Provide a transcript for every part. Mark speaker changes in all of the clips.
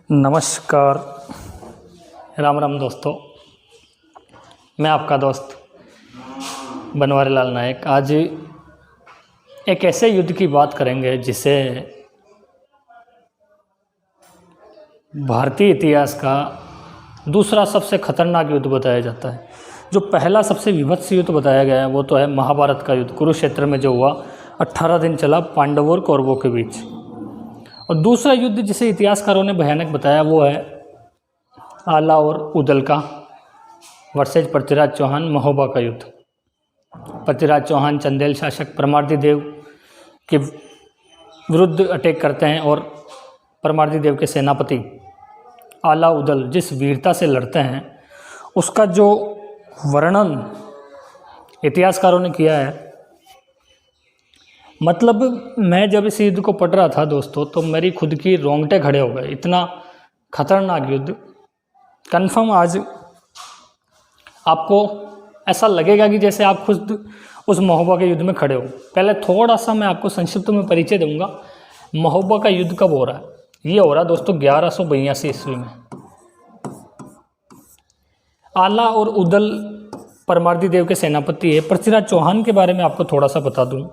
Speaker 1: नमस्कार, राम राम दोस्तों। मैं आपका दोस्त बनवारी लाल नायक आज एक ऐसे युद्ध की बात करेंगे जिसे भारतीय इतिहास का दूसरा सबसे खतरनाक युद्ध बताया जाता है। जो पहला सबसे विभत्स युद्ध बताया गया है वो तो है महाभारत का युद्ध, कुरुक्षेत्र में जो हुआ 18 दिन चला पांडवों और कौरवों के बीच। और दूसरा युद्ध जिसे इतिहासकारों ने भयानक बताया वो है आला और उदल का वर्सेज पृथ्वीराज चौहान महोबा का युद्ध। पृथ्वीराज चौहान चंदेल शासक परमार्दी देव के विरुद्ध अटैक करते हैं और परमार्दी देव के सेनापति आला उदल जिस वीरता से लड़ते हैं उसका जो वर्णन इतिहासकारों ने किया है, मतलब मैं जब इस युद्ध को पढ़ रहा था दोस्तों तो मेरी खुद की रोंगटे खड़े हो गए। इतना खतरनाक युद्ध, कन्फर्म आज आपको ऐसा लगेगा कि जैसे आप खुद उस महोबा के युद्ध में खड़े हो। पहले थोड़ा सा मैं आपको संक्षिप्त में परिचय दूंगा। महोबा का युद्ध कब हो रहा है? ये हो रहा है दोस्तों 1182 ईस्वी में। आला और उदल परमार्दी देव के सेनापति है। पृथ्वीराज चौहान के बारे में आपको थोड़ा सा बता दूं।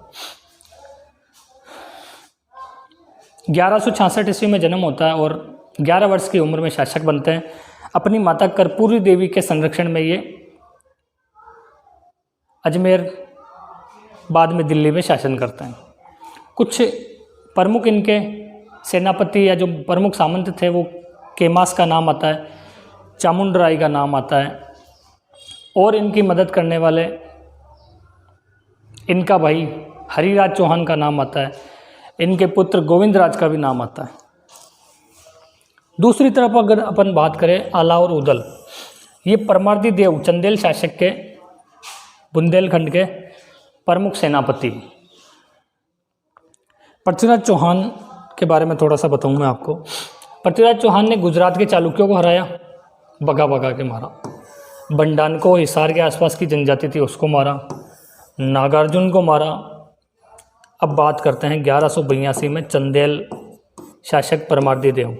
Speaker 1: 1166 ईस्वी में जन्म होता है और 11 वर्ष की उम्र में शासक बनते हैं। अपनी माता कर्पूरी देवी के संरक्षण में ये अजमेर बाद में दिल्ली में शासन करते हैं। कुछ प्रमुख इनके सेनापति या जो प्रमुख सामंत थे वो केमास का नाम आता है, चामुंडराय का नाम आता है और इनकी मदद करने वाले इनका भाई हरिराज चौहान का नाम आता है। इनके पुत्र गोविंदराज का भी नाम आता है। दूसरी तरफ अगर अपन बात करें आला और उदल, ये परमार्दी देव चंदेल शासक के बुंदेलखंड के प्रमुख सेनापति। पृथ्वीराज चौहान के बारे में थोड़ा सा बताऊं मैं आपको। पृथ्वीराज चौहान ने गुजरात के चालुक्यों को हराया, भगा भगा के मारा। बंडान को, हिसार के आसपास की जनजाति थी उसको मारा, नागार्जुन को मारा। अब बात करते हैं 1182 में चंदेल शासक परमार्दी देव।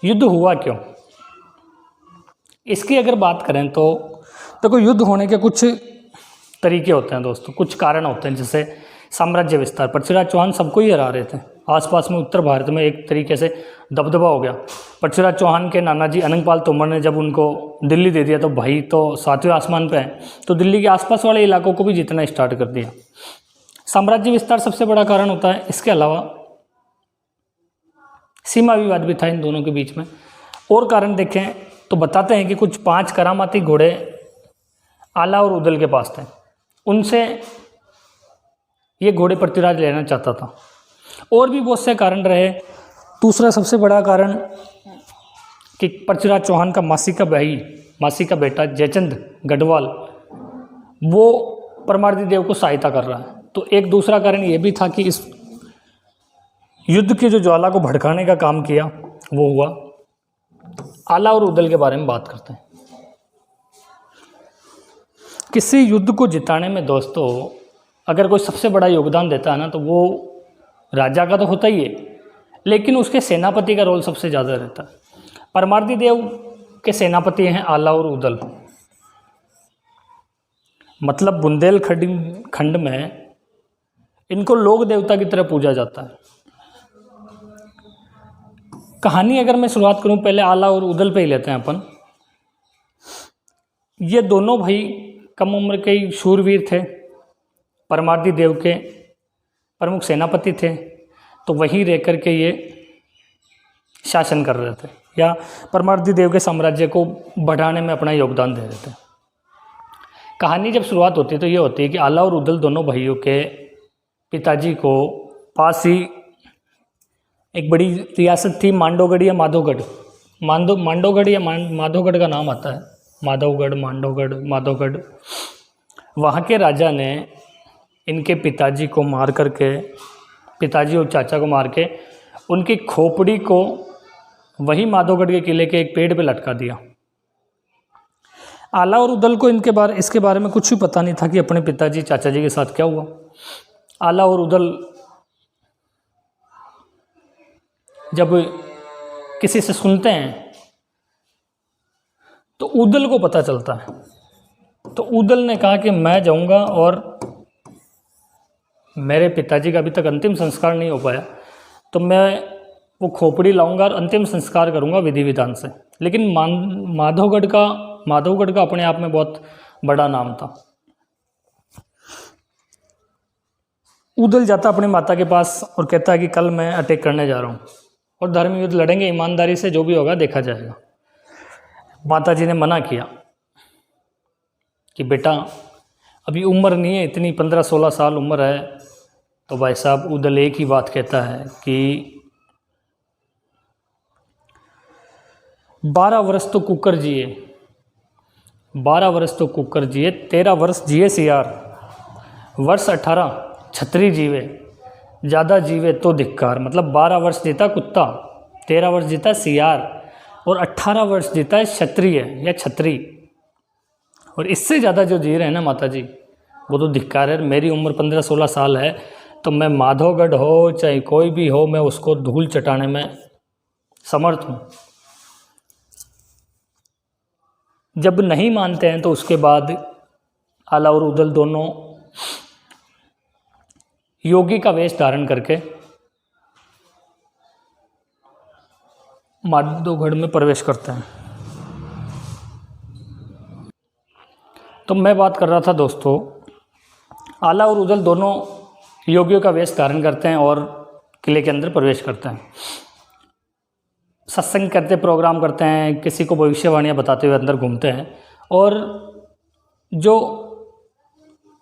Speaker 1: युद्ध हुआ क्यों, इसकी अगर बात करें तो देखो युद्ध होने के कुछ तरीके होते हैं दोस्तों, कुछ कारण होते हैं। जैसे साम्राज्य विस्तार, पृथ्वीराज चौहान सबको ही हरा रहे थे। आसपास में उत्तर भारत में एक तरीके से दबदबा हो गया। पृथ्वीराज चौहान के नाना जी अनंगपाल तोमर ने जब उनको दिल्ली दे दिया तो भाई तो सातवें आसमान पे है, तो दिल्ली के आसपास वाले इलाकों को भी जीतना स्टार्ट कर दिया। साम्राज्य विस्तार सबसे बड़ा कारण होता है। इसके अलावा सीमा विवाद भी था इन दोनों के बीच में। और कारण देखें तो बताते हैं कि कुछ 5 करामाती घोड़े आला और उदल के पास थे, उनसे ये घोड़े पृथ्वीराज लेना चाहता था। और भी बहुत से कारण रहे। दूसरा सबसे बड़ा कारण कि पृथ्वीराज चौहान का मासी का बेटा जयचंद गढ़वाल वो परमार्दी देव को सहायता कर रहा है। तो एक दूसरा कारण ये भी था कि इस युद्ध की जो ज्वाला को भड़काने का काम किया वो हुआ। आला और उदल के बारे में बात करते हैं। किसी युद्ध को जिताने में दोस्तों अगर कोई सबसे बड़ा योगदान देता है ना तो वो राजा का तो होता ही है, लेकिन उसके सेनापति का रोल सबसे ज़्यादा रहता है। परमार्दी देव के सेनापति हैं आला और उदल। मतलब बुंदेलखंड में इनको लोक देवता की तरह पूजा जाता है। कहानी अगर मैं शुरुआत करूं, पहले आला और उदल पे ही लेते हैं अपन। ये दोनों भाई कम उम्र के ही शूरवीर थे, परमार्दी देव के प्रमुख सेनापति थे। तो वहीं रह कर के ये शासन कर रहे थे या परमार्दी देव के साम्राज्य को बढ़ाने में अपना योगदान दे रहे थे। कहानी जब शुरुआत होती है तो ये होती है कि आला और उदल दोनों भाइयों के पिताजी को पास ही एक बड़ी रियासत थी मांडोगढ़ या माधोगढ़। मांडोगढ़ या माधोगढ़ का नाम आता है, माधोगढ़। वहाँ के राजा ने इनके पिताजी को मार करके, पिताजी और चाचा को मार के उनकी खोपड़ी को वही माधोगढ़ के किले के एक पेड़ पे लटका दिया। आला और उदल को इसके बारे में कुछ भी पता नहीं था कि अपने पिताजी चाचा जी के साथ क्या हुआ। आला और उदल जब किसी से सुनते हैं तो उदल को पता चलता है। तो उदल ने कहा कि मैं जाऊंगा और मेरे पिताजी का अभी तक अंतिम संस्कार नहीं हो पाया, तो मैं वो खोपड़ी लाऊंगा और अंतिम संस्कार करूंगा विधि विधान से। लेकिन माधवगढ़ का अपने आप में बहुत बड़ा नाम था। उदल जाता अपनी माता के पास और कहता है कि कल मैं अटैक करने जा रहा हूँ और धर्म युद्ध लड़ेंगे, ईमानदारी से जो भी होगा देखा जाएगा। माता जी ने मना किया कि बेटा अभी उम्र नहीं है इतनी, 15-16 साल उम्र है। तो भाई साहब उदल एक ही बात कहता है कि 12 वर्ष तो कुकर जिए, 12 वर्ष तो कुकर जिए, 13 वर्ष जिए सियार, वर्ष 18 छतरी जीवे, ज़्यादा जीवे तो धिक्कार। मतलब 12 वर्ष जीता कुत्ता, 13 वर्ष जीता सियार और 18 वर्ष जीता है क्षत्रिय या छतरी। और इससे ज़्यादा जो जी रहे हैं ना माता जी, वो तो धिक्कार है। मेरी उम्र 15-16 साल है, तो मैं माधवगढ़ हो चाहे कोई भी हो, मैं उसको धूल चटाने में समर्थ हूँ। जब नहीं मानते हैं तो उसके बाद आला और उदल दोनों योगी का वेश धारण करके माधवगढ़ में प्रवेश करते हैं। तो मैं बात कर रहा था दोस्तों, आला और उदल दोनों योगियों का वेश धारण करते हैं और किले के अंदर प्रवेश करते हैं। सत्संग करते, प्रोग्राम करते हैं, किसी को भविष्यवाणियाँ बताते हुए अंदर घूमते हैं। और जो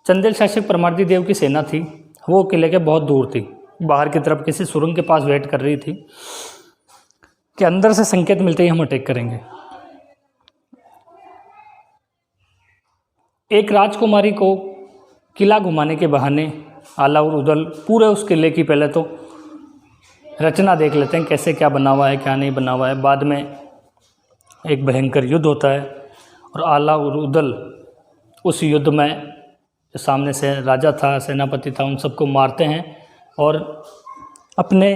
Speaker 1: चंदेल शासक परमार्दी देव की सेना थी वो किले के बहुत दूर थी, बाहर की तरफ किसी सुरंग के पास वेट कर रही थी कि अंदर से संकेत मिलते ही हम अटैक करेंगे। एक राजकुमारी को किला घुमाने के बहाने आला और उदल पूरे उस किले की पहले तो रचना देख लेते हैं, कैसे क्या बना हुआ है क्या नहीं बना हुआ है। बाद में एक भयंकर युद्ध होता है और आला और उदल उस युद्ध में जो सामने से राजा था, सेनापति था, उन सबको मारते हैं और अपने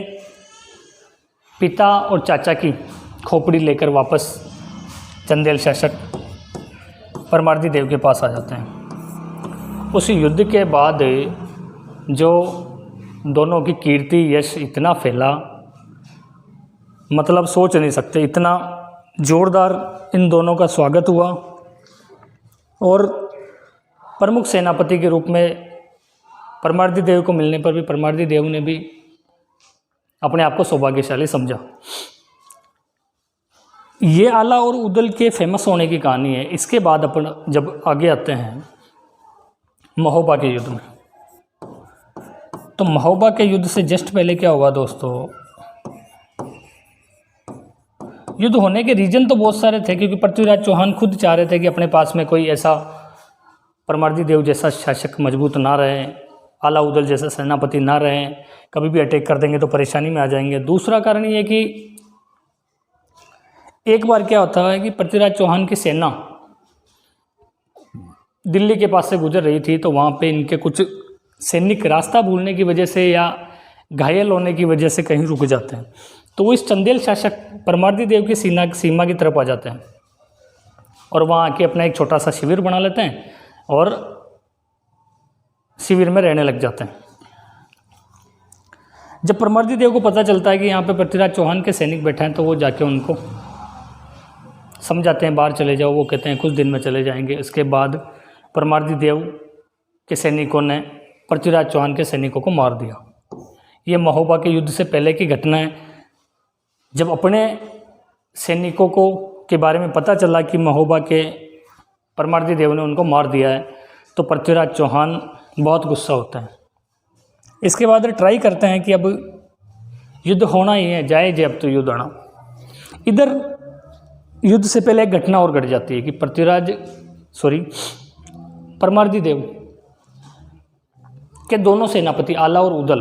Speaker 1: पिता और चाचा की खोपड़ी लेकर वापस चंदेल शासक परमार्दी देव के पास आ जाते हैं। उस युद्ध के बाद जो दोनों की कीर्ति यश इतना फैला, मतलब सोच नहीं सकते, इतना जोरदार इन दोनों का स्वागत हुआ। और प्रमुख सेनापति के रूप में परमार्दी देव को मिलने पर भी परमार्दी देव ने भी अपने आप को सौभाग्यशाली समझा। ये आला और उदल के फेमस होने की कहानी है। इसके बाद अपन जब आगे आते हैं महोबा के युद्ध में, तो महोबा के युद्ध से जस्ट पहले क्या हुआ दोस्तों, युद्ध होने के रीजन तो बहुत सारे थे, क्योंकि पृथ्वीराज चौहान खुद चाह रहे थे कि अपने पास में कोई ऐसा परमार्दी देव जैसा शासक मजबूत ना रहे, आला उदल जैसा सेनापति ना रहे, कभी भी अटैक कर देंगे तो परेशानी में आ जाएंगे। दूसरा कारण ये कि एक बार क्या होता है कि पृथ्वीराज चौहान की सेना दिल्ली के पास से गुजर रही थी, तो वहाँ पे इनके कुछ सैनिक रास्ता भूलने की वजह से या घायल होने की वजह से कहीं रुक जाते हैं। तो वो इस चंदेल शासक परमार्दी देव की सीमा की तरफ आ जाते हैं और वहाँ आके अपना एक छोटा सा शिविर बना लेते हैं और शिविर में रहने लग जाते हैं। जब परमार्दी देव को पता चलता है कि यहाँ पे पृथ्वीराज चौहान के सैनिक बैठे हैं, तो वो जाके उनको समझाते हैं बाहर चले जाओ। वो कहते हैं कुछ दिन में चले जाएंगे। इसके बाद परमार्दी देव के सैनिकों ने पृथ्वीराज चौहान के सैनिकों को मार दिया। ये महोबा के युद्ध से पहले की घटना है। जब अपने सैनिकों को के बारे में पता चला कि महोबा के परमार्दी देव ने उनको मार दिया है, तो पृथ्वीराज चौहान बहुत गुस्सा होता है। इसके बाद ट्राई करते हैं कि अब युद्ध होना ही है, जाए अब तो युद्ध आना। इधर युद्ध से पहले एक घटना और घट जाती है कि परमार्दी देव के दोनों सेनापति आला और उदल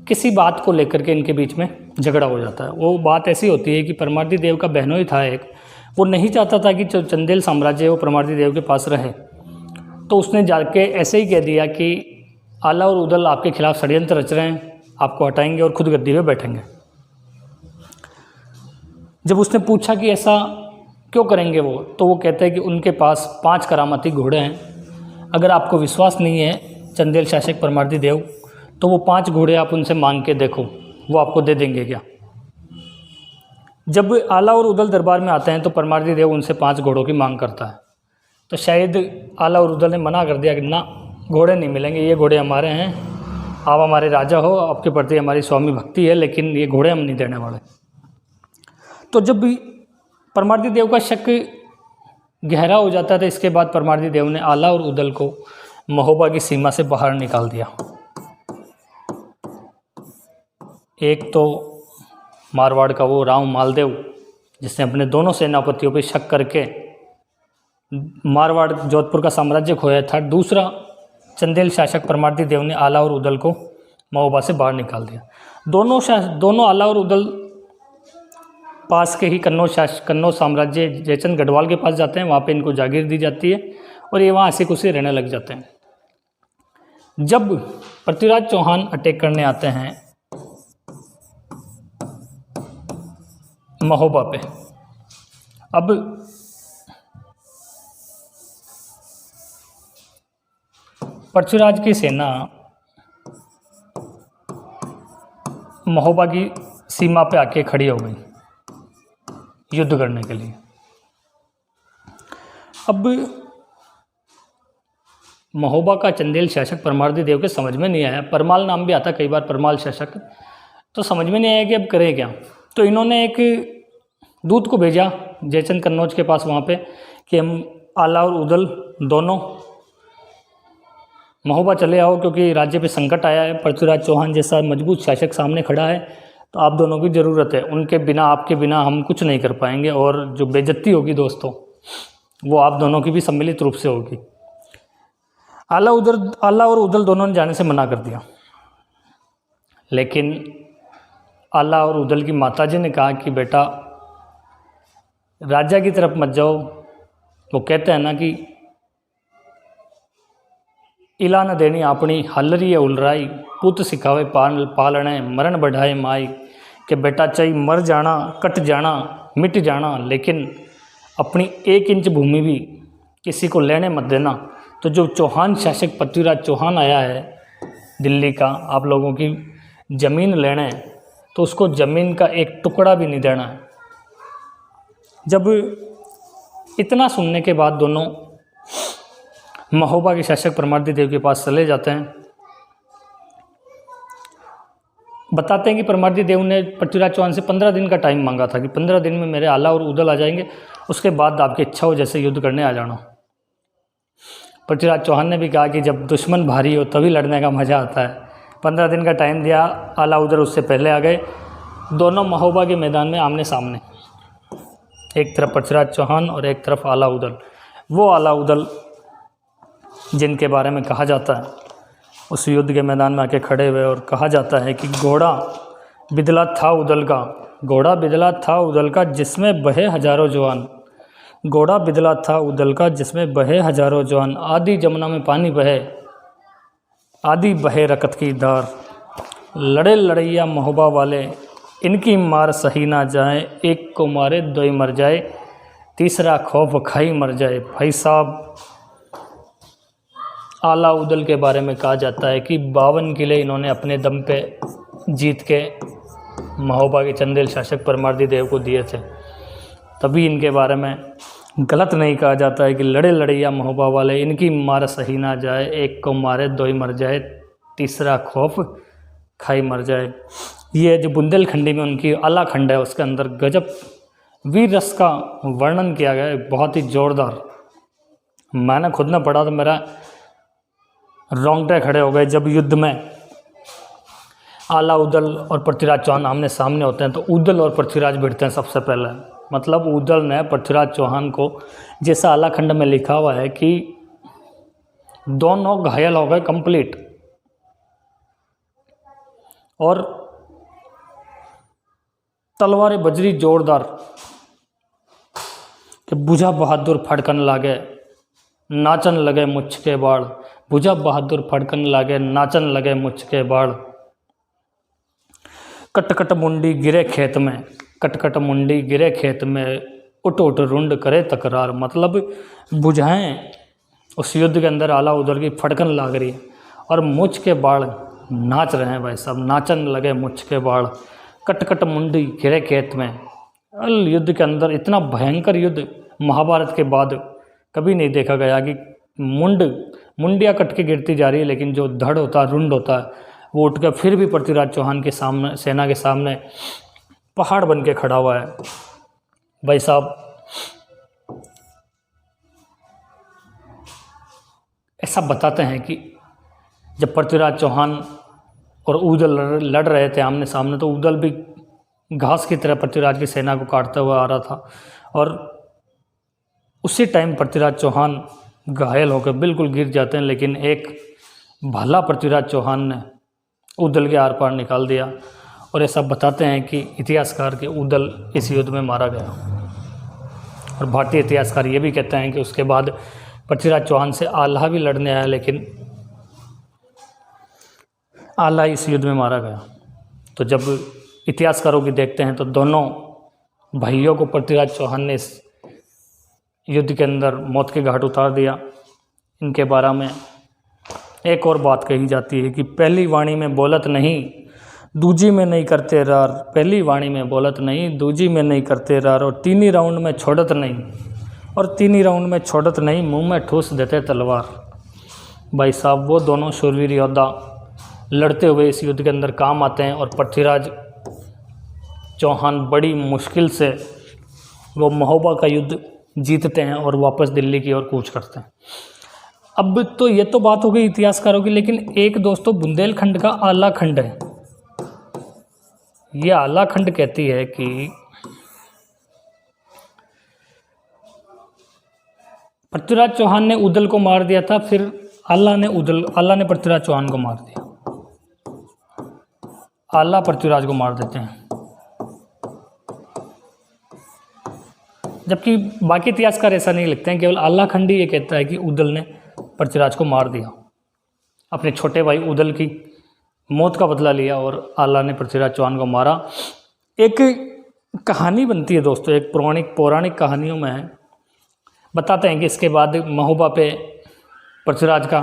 Speaker 1: किसी बात को लेकर के इनके बीच में झगड़ा हो जाता है। वो बात ऐसी होती है कि परमार्दी देव का बहनोई था एक, वो नहीं चाहता था कि चंदेल साम्राज्य वो परमार्दी देव के पास रहे, तो उसने जाके ऐसे ही कह दिया कि आला और उदल आपके खिलाफ षड्यंत्र रच रहे हैं आपको हटाएंगे और खुद गद्दी पे बैठेंगे। जब उसने पूछा कि ऐसा क्यों करेंगे वो, तो वो कहते हैं कि उनके पास 5 करामाती घोड़े हैं। अगर आपको विश्वास नहीं है चंदेल शासक परमार्दी देव, तो वो 5 घोड़े आप उनसे मांग के देखो, वो आपको दे देंगे क्या। जब आला और उदल दरबार में आते हैं तो परमार्दी देव उनसे 5 घोड़ों की मांग करता है। तो शायद आला और उदल ने मना कर दिया कि ना, घोड़े नहीं मिलेंगे, ये घोड़े हमारे हैं, आप हमारे राजा हो, आपके प्रति हमारी स्वामी भक्ति है, लेकिन ये घोड़े हम नहीं देने वाले। तो जब भी परमार्दी देव का शक गहरा हो जाता था, इसके बाद परमार्दी देव ने आला और उदल को महोबा की सीमा से बाहर निकाल दिया। एक तो मारवाड़ का वो राव मालदेव, जिसने अपने दोनों सेनापतियों पर शक करके मारवाड़ जोधपुर का साम्राज्य खोया था। दूसरा चंदेल शासक परमार्दी देव ने आला और उदल को महोबा से बाहर निकाल दिया। दोनों आला और उदल पास के ही कन्नौज साम्राज्य जयचंद गढ़वाल के पास जाते हैं। वहाँ पे इनको जागीर दी जाती है और ये वहाँ हंसी खुशी रहने लग जाते हैं। जब पृथ्वीराज चौहान अटैक करने आते हैं महोबा पे, अब पृथ्वीराज की सेना महोबा की सीमा पे आके खड़ी हो गई युद्ध करने के लिए। अब महोबा का चंदेल शासक परमार्दी देव के समझ में नहीं आया, परमाल नाम भी आता कई बार, परमाल शासक, तो समझ में नहीं आया कि अब करें क्या। तो इन्होंने एक दूत को भेजा जयचंद कन्नौज के पास वहाँ पे कि हम आला और उदल दोनों महोबा चले आओ, क्योंकि राज्य पे संकट आया है, पृथ्वीराज चौहान जैसा मजबूत शासक सामने खड़ा है, तो आप दोनों की ज़रूरत है। उनके बिना, आपके बिना हम कुछ नहीं कर पाएंगे, और जो बेइज्जती होगी दोस्तों, वो आप दोनों की भी सम्मिलित रूप से होगी। आला और उदल दोनों ने जाने से मना कर दिया, लेकिन आला और उदल की माताजी ने कहा कि बेटा राजा की तरफ मत जाओ। वो कहते हैं ना कि इला न देनी अपनी हलरी है उलराई, पुत सिखावे पालने मरण बढ़ाए माई, कि बेटा चाहे मर जाना, कट जाना, मिट जाना, लेकिन अपनी 1 इंच भूमि भी किसी को लेने मत देना। तो जो चौहान शासक पृथ्वीराज चौहान आया है दिल्ली का आप लोगों की ज़मीन लेने, तो उसको ज़मीन का एक टुकड़ा भी नहीं देना है। जब इतना सुनने के बाद दोनों महोबा के शासक परमार्दी देव के पास चले जाते हैं। बताते हैं कि परमार्दी देव ने पृथ्वीराज चौहान से 15 दिन का टाइम मांगा था कि 15 दिन में मेरे आला और उदल आ जाएंगे, उसके बाद आपकी इच्छा हो जैसे युद्ध करने आ जाना। पृथ्वीराज चौहान ने भी कहा कि जब दुश्मन भारी हो तभी लड़ने का मज़ा आता है। 15 दिन का टाइम दिया, आला उदल उससे पहले आ गए। दोनों महोबा के मैदान में आमने सामने, एक तरफ पृथ्वीराज चौहान और एक तरफ आला उदल। वो आला उदल जिनके बारे में कहा जाता है उस युद्ध के मैदान में आके खड़े हुए, और कहा जाता है कि घोड़ा बिदला था उदल का, घोड़ा बिदला था उदल का जिसमें बहे हजारों जवान, घोड़ा बिदला था उदल का जिसमें बहे हजारों जवान, आदि जमुना में पानी बहे, आदि बहे रकत की धार, लड़े लड़ैया महोबा वाले, इनकी मार सही ना जाए, एक को मारे दो मर जाए, तीसरा खौफ खाई मर जाए। भाई साहब, आला उदल के बारे में कहा जाता है कि 52 किले इन्होंने अपने दम पे जीत के महोबा के चंदेल शासक परमार्दी देव को दिए थे। तभी इनके बारे में गलत नहीं कहा जाता है कि लड़े लड़ैया महोबा वाले, इनकी मार सही ना जाए, एक को मारे दो मर जाए, तीसरा खौफ खाई मर जाए। ये जो बुंदेलखंडी में उनकी आला खंड है, उसके अंदर गजब वीर रस का वर्णन किया गया है, बहुत ही ज़ोरदार। मैंने खुद ने पढ़ा तो मेरा रोंगटे खड़े हो गए। जब युद्ध में आला उदल और पृथ्वीराज चौहान आमने सामने होते हैं तो उदल और पृथ्वीराज भिड़ते हैं सबसे पहले। मतलब उदल ने पृथ्वीराज चौहान को, जैसा आला खंड में लिखा हुआ है कि दोनों घायल हो गए कंप्लीट, और तलवारें बजरी जोरदार कि बुझा बहादुर फड़कन लागे, नाचन लगे मुछ के बाढ़, बुझा बहादुर फड़कन लागे, नाचन लगे मुछ के बाढ़। कटकट मुंडी गिरे खेत में, कटकट मुंडी गिरे खेत में, उठ उठ रुंड करे तकरार। मतलब बुझाएं उस युद्ध के अंदर आला उदल की फटकन लाग रही है और मुझ के बाढ़ नाच रहे हैं भाई साहब, नाचन लगे मुझ के बाढ़। कटकट मुंडी गिरे खेत में। युद्ध के अंदर इतना भयंकर युद्ध महाभारत के बाद कभी नहीं देखा गया कि मुंडियाँ कट के गिरती जा रही है, लेकिन जो धड़ होता है, रुंड होता है, वो उठ कर फिर भी पृथ्वीराज चौहान के सामने, सेना के सामने पहाड़ बन के खड़ा हुआ है भाई साहब। ऐसा बताते हैं कि जब पृथ्वीराज चौहान और उदल लड़ रहे थे आमने सामने, तो उदल भी घास की तरह पृथ्वीराज की सेना को काटता हुआ आ रहा था और उसी टाइम पृथ्वीराज चौहान घायल होकर बिल्कुल गिर जाते हैं, लेकिन एक भला पृथ्वीराज चौहान ने उदल के आर पार निकाल दिया। और ऐसा बताते हैं कि इतिहासकार के उदल इस युद्ध में मारा गया। और भारतीय इतिहासकार ये भी कहते हैं कि उसके बाद पृथ्वीराज चौहान से आल्हा भी लड़ने आया, लेकिन आल्हा इस युद्ध में मारा गया। तो जब इतिहासकारों की देखते हैं तो दोनों भाइयों को पृथ्वीराज चौहान ने इस युद्ध के अंदर मौत के घाट उतार दिया। इनके बारे में एक और बात कही जाती है कि पहली वाणी में बोलत नहीं, दूजी में नहीं करते रार। पहली वाणी में बोलत नहीं, दूजी में नहीं करते रार। और तीनी राउंड में छोड़त नहीं, और तीनी राउंड में छोड़त नहीं, मुंह में ठूस देते तलवार। भाई साहब, वो दोनों शूरवीर योद्धा लड़ते हुए इस युद्ध के अंदर काम आते हैं और पृथ्वीराज चौहान बड़ी मुश्किल से वो महोबा का युद्ध जीतते हैं और वापस दिल्ली की ओर कूच करते हैं। अब तो ये तो बात हो गई इतिहासकारों की, लेकिन एक दोस्तों बुंदेलखंड का आला खंड है। ये आला खंड कहती है कि पृथ्वीराज चौहान ने उदल को मार दिया था, फिर आला ने पृथ्वीराज चौहान को मार दिया। आला पृथ्वीराज को मार देते हैं, जबकि बाकी इतिहासकार ऐसा नहीं लिखते हैं। केवल आला खंड ही ये कहता है कि उदल ने पृथ्वीराज को मार दिया, अपने छोटे भाई उदल की मौत का बदला लिया और आला ने पृथ्वीराज चौहान को मारा। एक कहानी बनती है दोस्तों, एक पौराणिक कहानियों में है, बताते हैं कि इसके बाद महोबा पे पृथ्वीराज का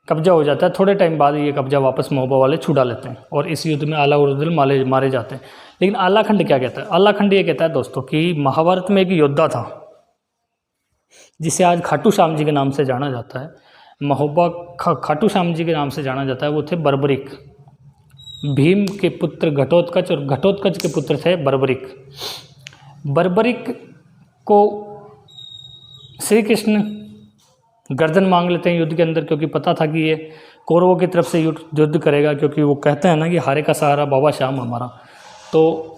Speaker 1: कब्जा हो जाता है। थोड़े टाइम बाद ये कब्जा वापस महोबा वाले छुड़ा लेते हैं और इस युद्ध में आला और उदल मारे जाते हैं। लेकिन आला खंड क्या कहता है? आला खंड ये कहता है दोस्तों कि महाभारत में एक योद्धा था जिसे आज खाटू श्याम जी के नाम से जाना जाता है। महोबा खाटू श्याम जी के नाम से जाना जाता है। वो थे बर्बरिक, भीम के पुत्र घटोत्कच, और घटोत्कच के पुत्र थे बर्बरिक। बर्बरिक को श्री कृष्ण गर्दन मांग लेते हैं युद्ध के अंदर, क्योंकि पता था कि ये कौरवों की तरफ से युद्ध करेगा, क्योंकि वो कहते हैं ना कि हारे का सहारा बाबा श्याम हमारा। तो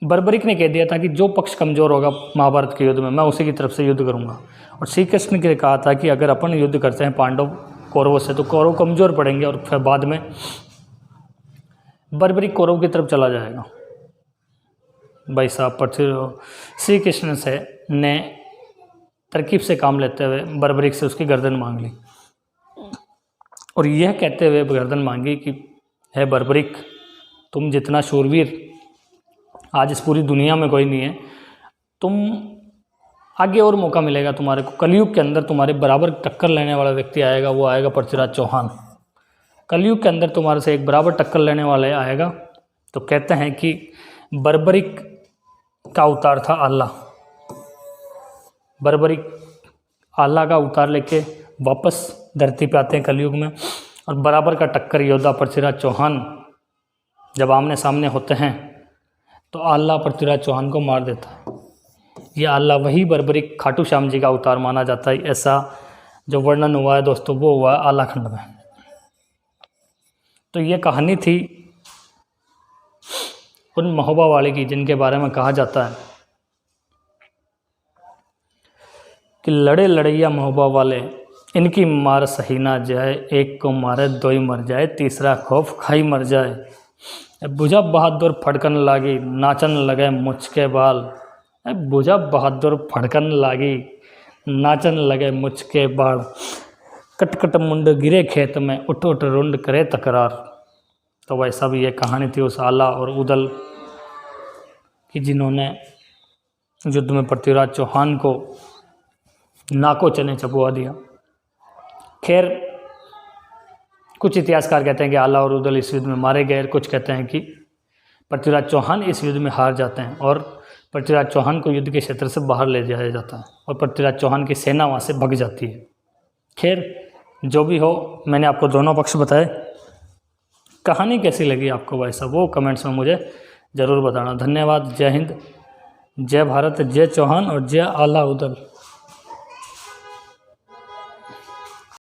Speaker 1: बर्बरिक ने कह दिया था कि जो पक्ष कमज़ोर होगा महाभारत के युद्ध में, मैं उसी की तरफ से युद्ध करूंगा। और श्री कृष्ण ने कहा था कि अगर अपन युद्ध करते हैं पांडव कौरवों से, तो कौरव कमज़ोर पड़ेंगे और फिर बाद में बर्बरिक कौरव की तरफ चला जाएगा। भाई साहब, पर श्री कृष्ण ने तरकीब से काम लेते हुए बर्बरिक से उसकी गर्दन मांग ली और यह कहते हुए गर्दन मांगी कि है बर्बरिक, तुम जितना शूरवीर आज इस पूरी दुनिया में कोई नहीं है, तुम आगे और मौका मिलेगा तुम्हारे को। कलयुग के अंदर तुम्हारे बराबर टक्कर लेने वाला व्यक्ति आएगा, वो आएगा पृथ्वीराज चौहान। कलयुग के अंदर तुम्हारे से एक बराबर टक्कर लेने वाला आएगा। तो कहते हैं कि बर्बरिक का अवतार था आल्हा। बर्बरिक आल्हा का अवतार लेके वापस धरती पे आते हैं कलयुग में, और बराबर का टक्कर योद्धा पृथ्वीराज चौहान जब आमने सामने होते हैं तो आल्हा पृथ्वीराज चौहान को मार देता है। ये आल्हा वही बर्बरिक खाटू श्याम जी का अवतार माना जाता है। ऐसा जो वर्णन हुआ है दोस्तों, वो हुआ है आला खंड में। तो ये कहानी थी उन महोबा वाले की, जिनके बारे में कहा जाता है कि लड़े लड़ैया महोबा वाले, इनकी मार सही ना जाए, एक को मारे दो ही मर जाए, तीसरा खौफ खाई मर जाए। बुझा बहादुर फड़कन लागी, नाचन लगे मुझके बाल। बुझा बहादुर फड़कन लागी, नाचन लगे मुझके बाल। कटकट मुंड गिरे खेत में, उठ उठ रुंड करे तकरार। तो वैसा भी ये कहानी थी उस आला और उदल की, जिन्होंने युद्ध में पृथ्वीराज चौहान को नाको चने चबवा दिया। खैर, कुछ इतिहासकार कहते हैं कि आला और उदल इस युद्ध में मारे गए, कुछ कहते हैं कि पृथ्वीराज चौहान इस युद्ध में हार जाते हैं और पृथ्वीराज चौहान को युद्ध के क्षेत्र से बाहर ले जाया जाता है और पृथ्वीराज चौहान की सेना वहाँ से भग जाती है। खैर, जो भी हो, मैंने आपको दोनों पक्ष बताए। कहानी कैसी लगी आपको वैसा वो कमेंट्स में मुझे ज़रूर बताना। धन्यवाद। जय हिंद, जय भारत, जय चौहान और जय आला उदल।